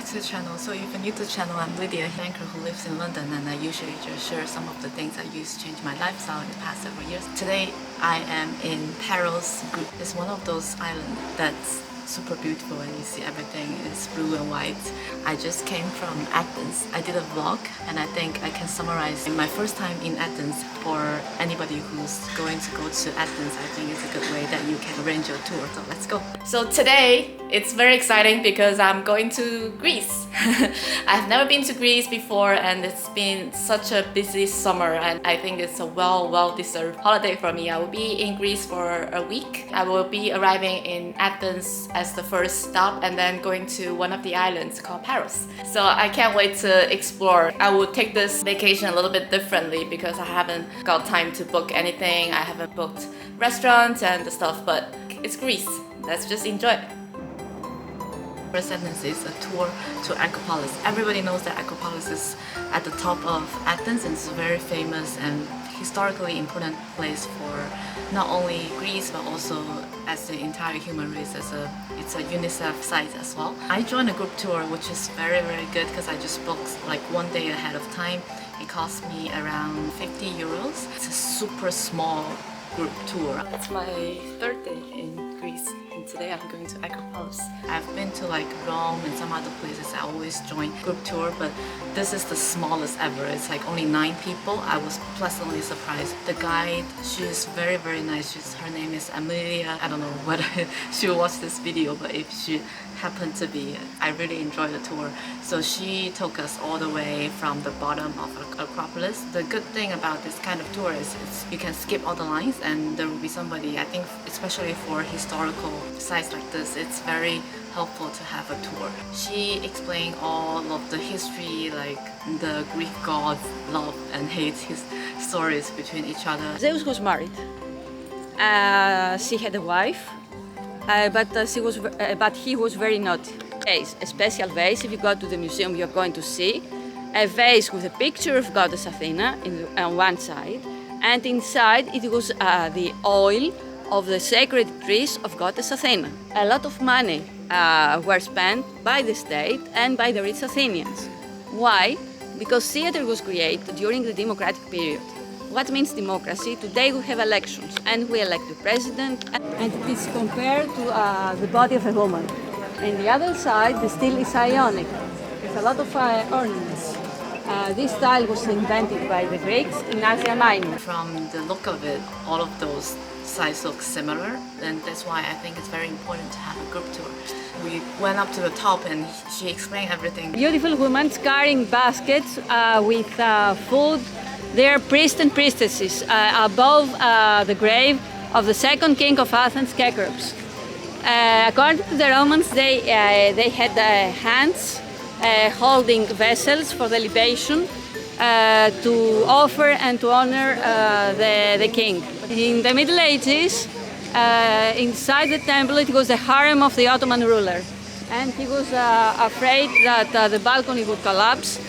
to the channel. So if you're new to the channel, I'm Lydia, a anchor who lives in London, and I usually just share some of the things I used to change my lifestyle in the past several years. Today I am in Paros. It's one of those islands that's super beautiful and you see everything is blue and white. I just came from Athens. I did a vlog and I think I can summarize my first time in Athens. For anybody who's going to go to Athens, I think it's a good way that you can arrange your tour. So let's go. So today it's very exciting because I'm going to Greece. I've never been to Greece before and it's been such a busy summer and I think it's a well-deserved holiday for me. I will be in Greece for a week. I will be arriving in Athens as the first stop and then going to one of the islands called Paros. So I can't wait to explore. I will take this vacation a little bit differently because I haven't got time to book anything. I haven't booked restaurants and the stuff, but it's Greece. Let's just enjoy it. First sentence is a tour to Acropolis. Everybody knows that Acropolis is at the top of Athens and it's a very famous and historically important place for not only Greece but also as the entire human race. It's a UNICEF site as well. I joined a group tour which is very good because I just booked like one day ahead of time. It cost me around 50 euros. It's a super small group tour. It's my third day in Greece and today I'm going to Acropolis. I've been to like Rome and some other places. I always join group tour, but this is the smallest ever. It's like only 9 people. I was pleasantly surprised. The guide, she's very nice. Her name is Amelia. I don't know whether she'll watch this video, but if she happened to be, I really enjoyed the tour. So she took us all the way from the bottom of Acropolis. The good thing about this kind of tour is you can skip all the lines and there will be somebody, I think especially for historical sites like this, it's very helpful to have a tour. She explained all of the history, like the Greek gods love and hate his stories between each other. Zeus was married. She had a wife, but he was very naughty. A special vase, if you go to the museum you're going to see a vase with a picture of Goddess Athena on one side, and inside it was the oil of the sacred trees of Goddess Athena. A lot of money were spent by the state and by the rich Athenians. Why? Because theater was created during the democratic period. What means democracy? Today we have elections and we elect the president, and it is compared to the body of a woman. And the other side, the style is Ionic, with a lot of ornaments. This style was invented by the Greeks in Asia Minor. From the look of it, all of those sites look similar, and that's why I think it's very important to have a group tour. We went up to the top and she explained everything. Beautiful women carrying baskets with food. They are priests and priestesses above the grave of the second king of Athens, Acropolis. According to the Romans, they had hands holding vessels for the libation to offer and to honor the king. In the Middle Ages, inside the temple, it was the harem of the Ottoman ruler, and he was afraid that the balcony would collapse.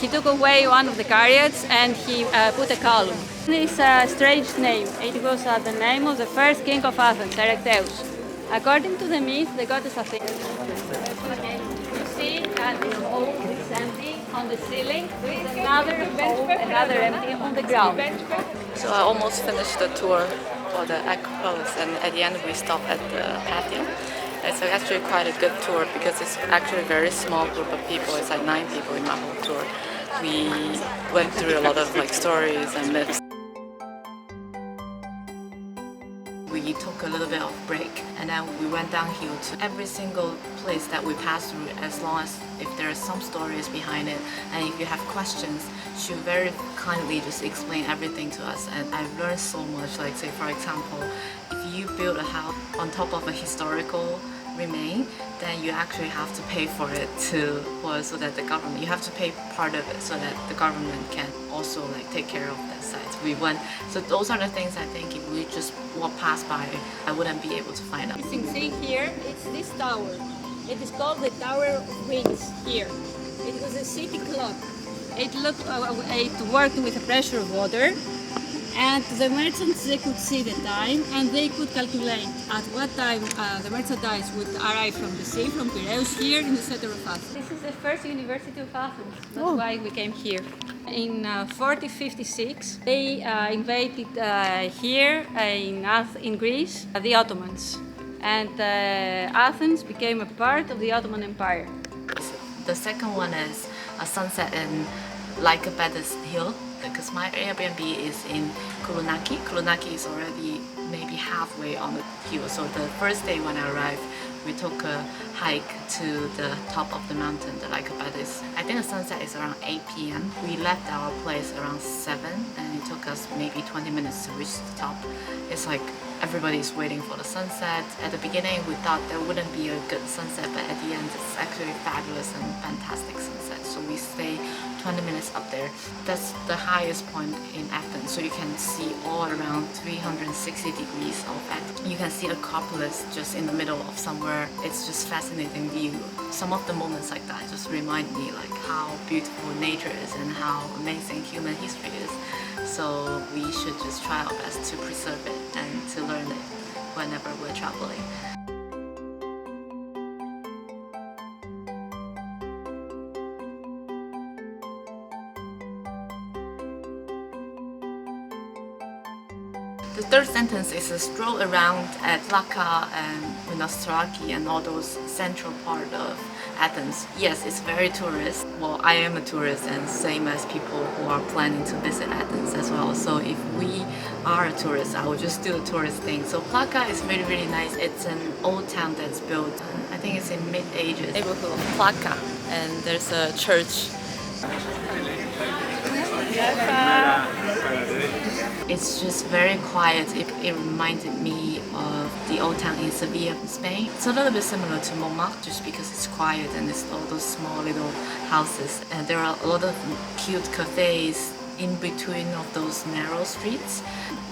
He took away one of the chariots and he put a column. This strange name, it was the name of the first king of Athens, Erechtheus. According to the myth, the goddess Athena. You see this hole is empty on the ceiling, with another hole, another empty on the ground. So I almost finished the tour for the Acropolis and at the end we stopped at the patio. It's actually quite a good tour because it's actually a very small group of people. It's like 9 people in my whole tour. We went through a lot of like stories and myths. We took a little bit of break and then we went downhill to every single place that we passed through, as long as if there are some stories behind it and if you have questions, she very kindly just explained everything to us, and I've learned so much. Like say for example, if you build a house on top of a historical remain, then you actually have to pay for it so that the government, you have to pay part of it so that the government can also like take care of that site. So those are the things I think if we just walk past by, I wouldn't be able to find out. You can see here, it's this tower. It is called the Tower of Wings here. It was a city clock. It worked with the pressure of water, And the merchants, they could see the time and they could calculate at what time the merchandise would arrive from the sea, from Piraeus, here in the center of Athens. This is the first university of Athens. That's why we came here. In 4056, they invaded here in Greece the Ottomans. And Athens became a part of the Ottoman Empire. The second one is a sunset in Lycabettus hill, because my Airbnb is in Koulounaki. Koulounaki is already maybe halfway on the hill. So the first day when I arrived, we took a hike to the top of the mountain, the Lycabettus. I think the sunset is around 8 p.m. We left our place around 7 and it took us maybe 20 minutes to reach the top. It's like everybody's waiting for the sunset. At the beginning we thought there wouldn't be a good sunset, but at the end it's actually fabulous and fantastic sunset. So we stay 20 minutes up there. That's the highest point in Athens, so you can see all around 360 degrees of Athens. You can see Acropolis just in the middle of somewhere. It's just fascinating view. Some of the moments like that just remind me like how beautiful nature is and how amazing human history is. So we should just try our best to preserve it and to learn it whenever we're traveling. The third sentence is a stroll around at Plaka and Monastiraki and all those central part of Athens. Yes, it's very tourist. Well, I am a tourist and same as people who are planning to visit Athens as well. So if we are a tourist, I will just do the tourist thing. So Plaka is really, really nice. It's an old town that's built, I think it's in mid-ages. Neighborhood of Plaka, and there's a church. It's just very quiet. It reminded me of the old town in Sevilla, Spain. It's a little bit similar to Montmartre just because it's quiet and it's all those small little houses. And there are a lot of cute cafes in between of those narrow streets.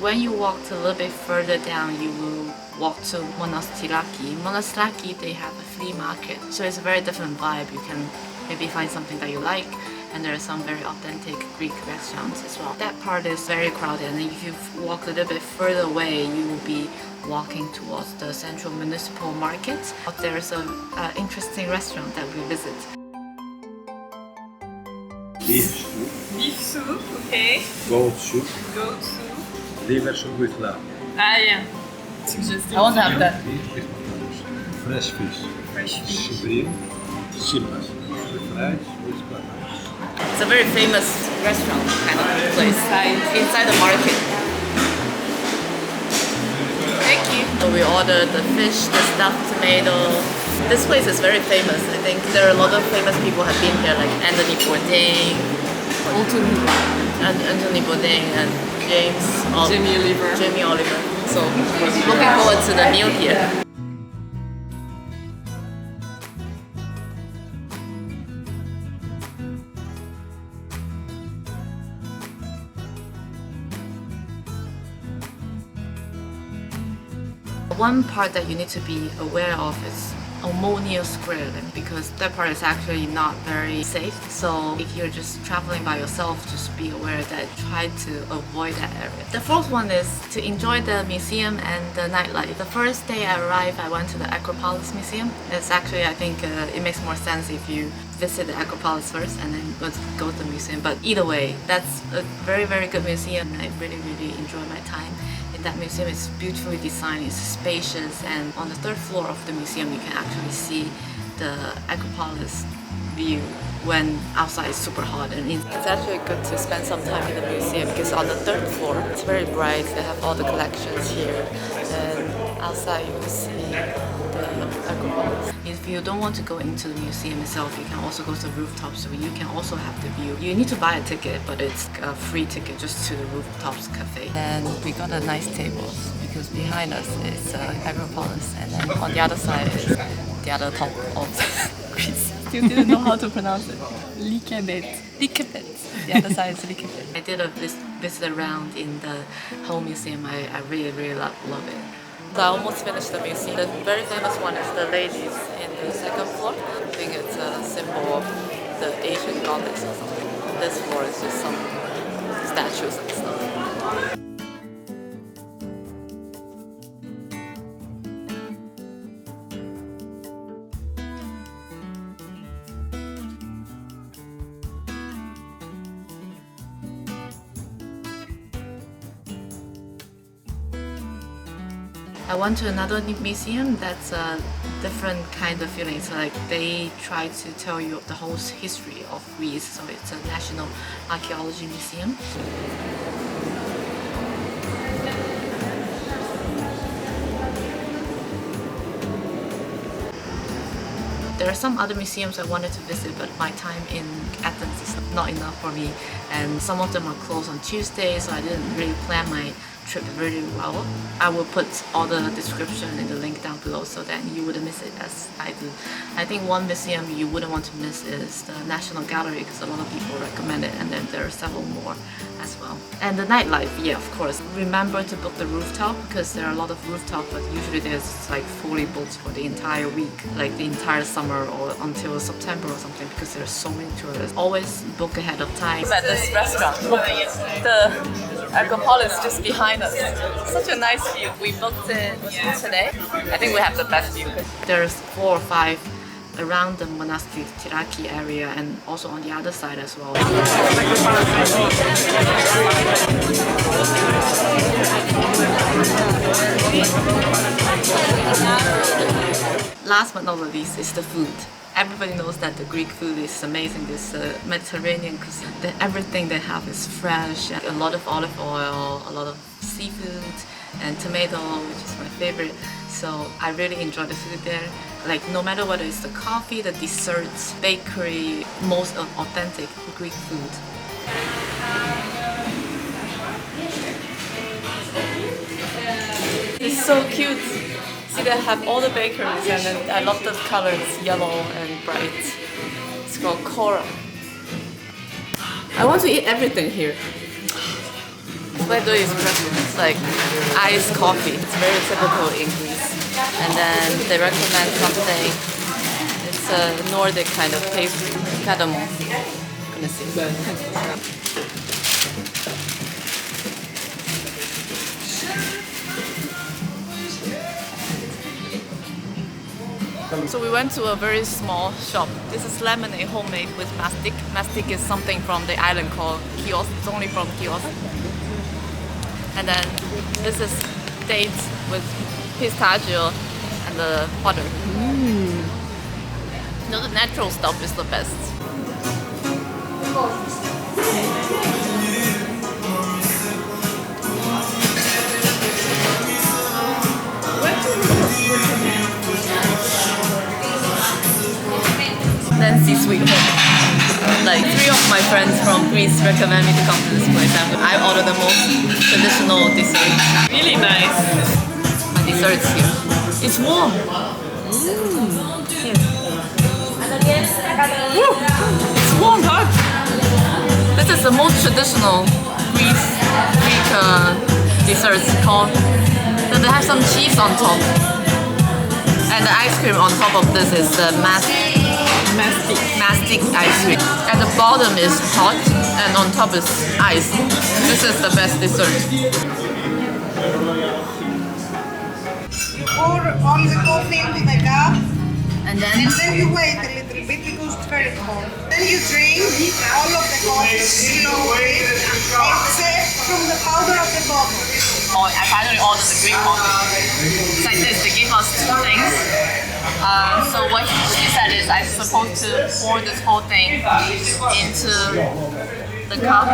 When you walk a little bit further down, you will walk to Monastiraki. Monastiraki, they have a flea market, so it's a very different vibe. You can maybe find something that you like. And there are some very authentic Greek restaurants as well. That part is very crowded, and if you walk a little bit further away, you will be walking towards the central municipal market. There's an interesting restaurant that we visit. Beef soup. Beef soup, okay. Goat soup. Goat soup. Liver soup with lamb. Ah, yeah. Suggested. I want to have that. Beef with potatoes. Fresh fish. Fresh fish. Shrimp. Simpas. Fried with potatoes. It's a very famous restaurant kind of place inside the market. Thank you. So we ordered the fish, the stuffed tomato. This place is very famous. I think there are a lot of famous people have been here, like Anthony Bourdain, Anthony Bourdain and Jamie Oliver. So looking forward to the meal here. One part that you need to be aware of is Omonia Square, because that part is actually not very safe. So if you're just traveling by yourself, just be aware that try to avoid that area. The fourth one is to enjoy the museum and the nightlife. The first day I arrived, I went to the Acropolis Museum. It's actually, I think it makes more sense if you visit the Acropolis first and then go to the museum. But either way, that's a very, very good museum. I really, really enjoyed my time. That museum is beautifully designed, it's spacious, and on the third floor of the museum you can actually see the Acropolis view when outside is super hot. And it's actually good to spend some time in the museum because on the third floor it's very bright, they have all the collections here, and outside you will see the Acropolis. If you don't want to go into the museum itself, you can also go to the Rooftops, so you can also have the view. You need to buy a ticket, but it's a free ticket just to the Rooftops cafe. And we got a nice table because behind us is Acropolis, and then on the other side is the other top of Greece. Still didn't know how to pronounce it. Lycabettus. The other side is Lycabettus. I did a visit around in the whole museum. I really, really love it. So I almost finished the museum. The very famous one is the ladies in the second floor. I think it's a symbol of the Asian goddess or something. This floor is just some statues and stuff. I went to another museum that's a different kind of feeling. It's like they try to tell you the whole history of Greece. So it's a national archaeology museum. There are some other museums I wanted to visit, but my time in Athens is not enough for me. And some of them are closed on Tuesday, so I didn't really plan my trip really well. I will put all the description in the link down below so that you wouldn't miss it as I do. I think one museum you wouldn't want to miss is the National Gallery because a lot of people recommend it, and then there are several more as well. And the nightlife, yeah, of course. Remember to book the rooftop because there are a lot of rooftop, but usually there's like fully booked for the entire week, like the entire summer or until September or something, because there are so many tourists. Always book ahead of time. At this restaurant, the Acropolis just behind us. Such a nice view. We booked it today. I think we have the best view. There's 4 or 5 around the monastic Tiraki area and also on the other side as well. Last but not least is the food. Everybody knows that the Greek food is amazing. This Mediterranean cuisine. Everything they have is fresh. A lot of olive oil, a lot of seafood, and tomato, which is my favorite. So I really enjoy the food there. Like no matter whether it's the coffee, the desserts, bakery, most of authentic Greek food. It's so cute. See, they have all the bakeries, and then I love the color. It's yellow and bright. It's called Cora. I want to eat everything here. What I do is it's like iced coffee. It's very typical in Greece. And then they recommend something. It's a Nordic kind of pastry, cardamom. I'm gonna see. So we went to a very small shop. This is lemonade homemade with mastic. Mastic is something from the island called Chios. It's only from Chios. And then this is dates with pistachio and the butter. You know, the natural stuff is the best. Nancy Sweet Home. Like 3 of my friends from Greece recommend me to come to this place, and I ordered the most traditional dessert. Really nice. My dessert's here. It's warm. It's warm, huh? This is the most traditional Greek desserts called. Then they have some cheese on top, and the ice cream on top of this is the mastic ice cream. At the bottom is hot and on top is ice. This is the best dessert. You pour all the coffee into the cup And then you wait a little bit because it's very cold. Then you drink all of the coffee slowly except from the powder of the bottle. Oh, I finally ordered the Greek coffee. It's like this, they give us 2 things. So what she said is I'm supposed to pour this whole thing into the cup.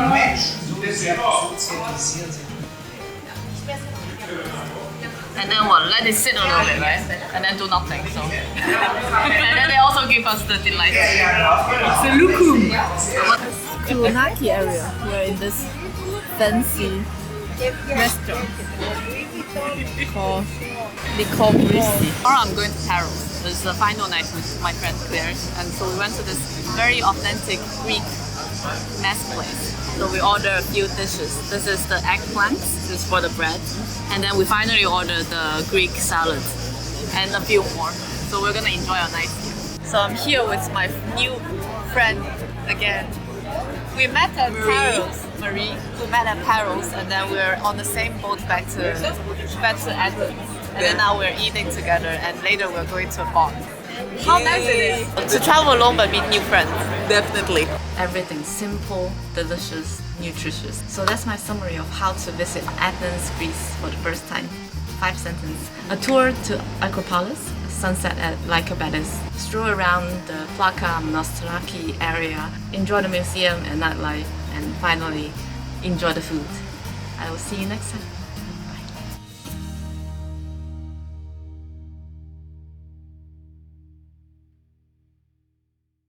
And then what? Let it sit a little bit, right? And then do nothing. So, and then they also give us the delight. It's a lukum. Kulonaki area. We're in this fancy restaurant called Lycabettus. Tomorrow I'm going to Paris. It's the final night with my friend Claire, and so we went to this very authentic Greek mess place. So we ordered a few dishes. This is the eggplant, this is for the bread, and then we finally ordered the Greek salad and a few more. So we're gonna enjoy our night here. So I'm here with my new friend again. We met at Paros, Marie. We met at Paros, and then we're on the same boat back to Athens. And then now we're eating together, and later we're going to a bar. How nice it is to travel alone but meet new friends. Definitely. Everything simple, delicious, nutritious. So that's my summary of how to visit Athens, Greece for the first time. 5 sentences. A tour to Acropolis, sunset at Lycabettus, stroll around the Plaka Monastraki area, enjoy the museum and nightlife, and finally enjoy the food. I will see you next time.